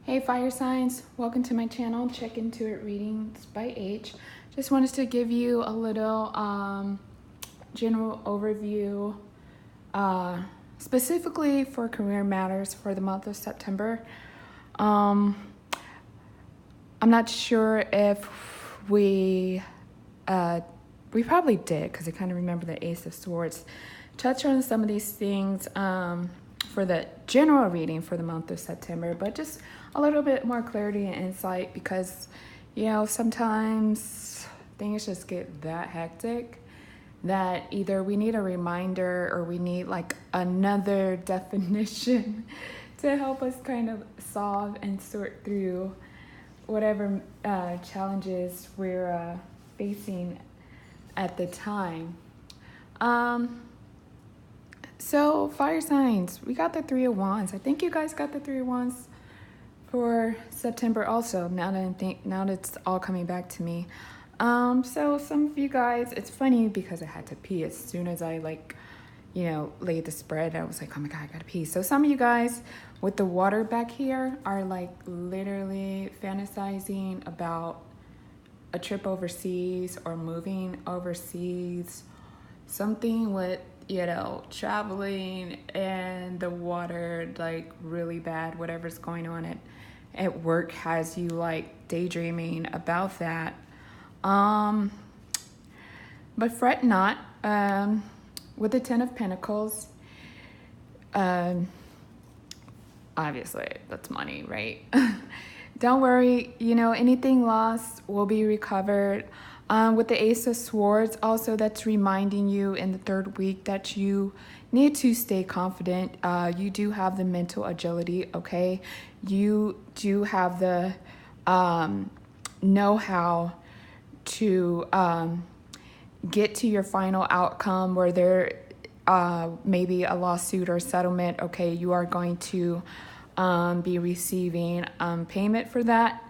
Hey fire signs, welcome to my channel, Check Into It Readings by H. Just wanted to give you a little general overview specifically for career matters for the month of September. I'm not sure if we probably did, because I kind of remember the Ace of Swords, touch on some of these things for the general reading for the month of September, but just a little bit more clarity and insight because, sometimes things just get that hectic that either we need a reminder or we need like another definition to help us kind of solve and sort through whatever challenges we're facing at the time. So fire signs, we got the Three of Wands. I think you guys got the Three of Wands for September also, now that it's all coming back to me. So some of you guys, it's funny because I had to pee as soon as I laid the spread. I was like, oh my God, I gotta pee. So some of you guys with the water back here are like literally fantasizing about a trip overseas or moving overseas, something with traveling and the water, like really bad, whatever's going on at work has you like daydreaming about that. But fret not, with the Ten of Pentacles, obviously that's money, right? Don't worry, anything lost will be recovered. With the Ace of Swords, also that's reminding you in the third week that you need to stay confident. You do have the mental agility, okay? You do have the know-how to get to your final outcome where there may be a lawsuit or settlement, okay? You are going to be receiving payment for that.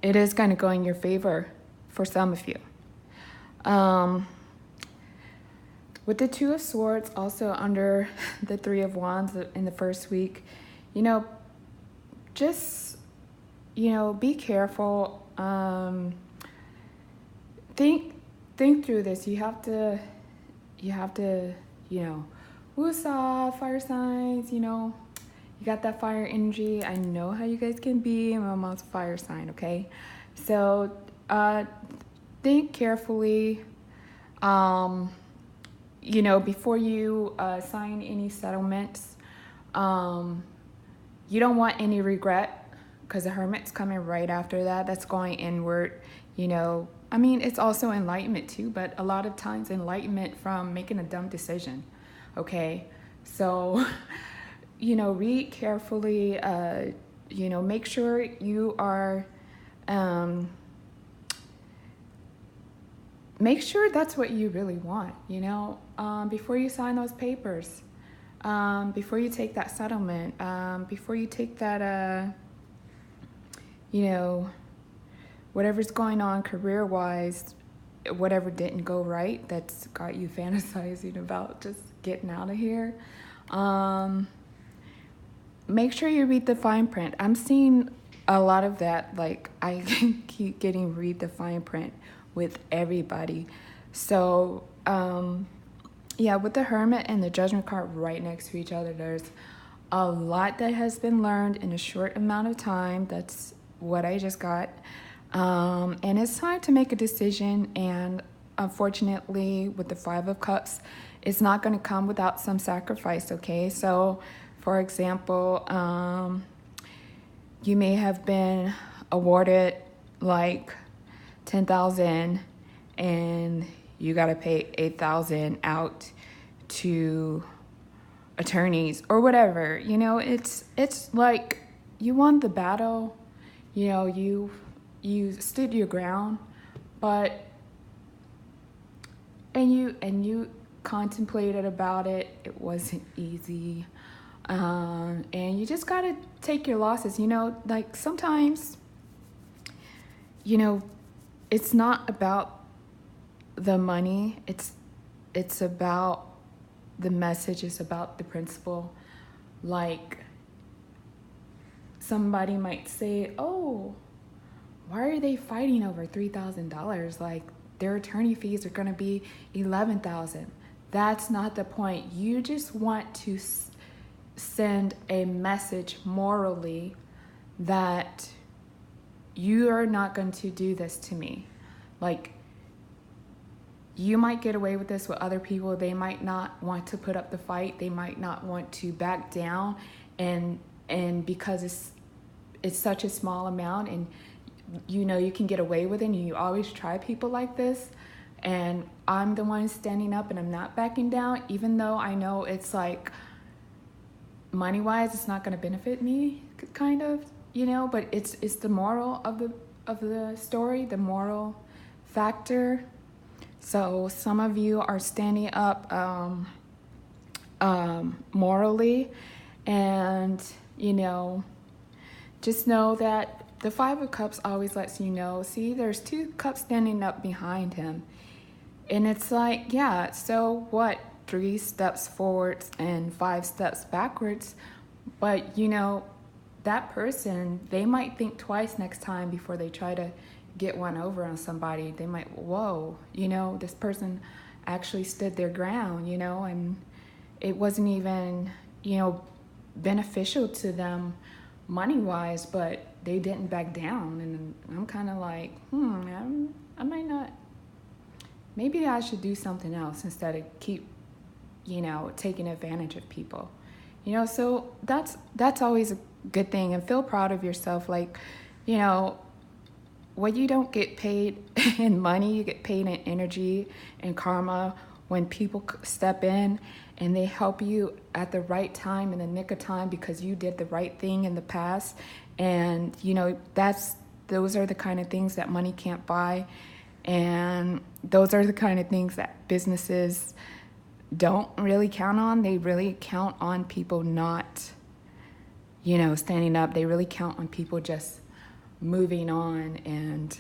It is going to go in your favor for some of you. With the Two of Swords also under the Three of Wands in the first week, just, be careful. Think through this. You have to, woosah, fire signs, you got that fire energy. I know how you guys can be. My mom's a fire sign, okay? So think carefully, before you sign any settlements. You don't want any regret because the Hermit's coming right after that. That's going inward, it's also enlightenment too, but a lot of times enlightenment from making a dumb decision, okay? So... read carefully, make sure you are, make sure that's what you really want, before you sign those papers, before you take that settlement, before you take that, whatever's going on career-wise, whatever didn't go right, that's got you fantasizing about just getting out of here. Make sure you read the fine print. I'm seeing a lot of that. Like, I keep getting read the fine print with everybody. So, with the Hermit and the Judgment card right next to each other, there's a lot that has been learned in a short amount of time. That's what I just got. And it's time to make a decision. And unfortunately, with the Five of Cups, it's not going to come without some sacrifice, okay? So... for example, you may have been awarded like $10,000 and you got to pay $8,000 out to attorneys or whatever. It's like you won the battle, you stood your ground, but and you contemplated about it. It wasn't easy. And you just gotta take your losses, like sometimes, it's not about the money. It's about the message. It's about the principle. Like, somebody might say, oh, why are they fighting over $3,000? Like, their attorney fees are going to be $11,000. That's not the point. You just want to send a message morally that you are not going to do this to me. Like, you might get away with this with other people. They might not want to put up the fight. They might not want to back down, and because it's such a small amount, and you know you can get away with it, and you always try people like this, and I'm the one standing up and I'm not backing down, even though I know it's like money-wise it's not going to benefit me, kind of, you know, but it's the moral of the story, the moral factor. So some of you are standing up morally, and you know, just know that the Five of Cups always lets you know, see, there's two cups standing up behind him. And it's like, yeah, so what? 3 steps forwards and 5 steps backwards. But, you know, that person, they might think twice next time before they try to get one over on somebody. They might, whoa, you know, this person actually stood their ground, you know, and it wasn't even, you know, beneficial to them money-wise, but they didn't back down. And I'm kind of like, I might not, maybe I should do something else instead of keep, you know, taking advantage of people, you know. So that's always a good thing, and feel proud of yourself. Like, you know, when you don't get paid in money, you get paid in energy and karma. When people step in and they help you at the right time, in the nick of time, because you did the right thing in the past. And, you know, those are the kind of things that money can't buy. And those are the kind of things that businesses don't really count on. They really count on people not, you know, standing up. They really count on people just moving on and,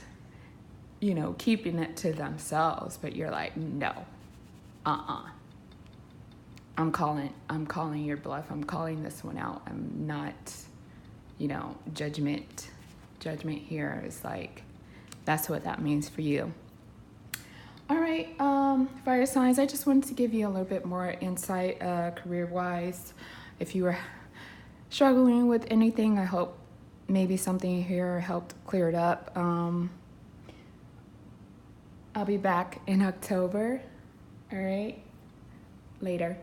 you know, keeping it to themselves. But you're like, no, I'm calling your bluff. I'm calling this one out. I'm not, you know, judgment here is like, that's what that means for you. All right, fire signs, I just wanted to give you a little bit more insight career-wise. If you were struggling with anything, I hope maybe something here helped clear it up. I'll be back in October. All right, later.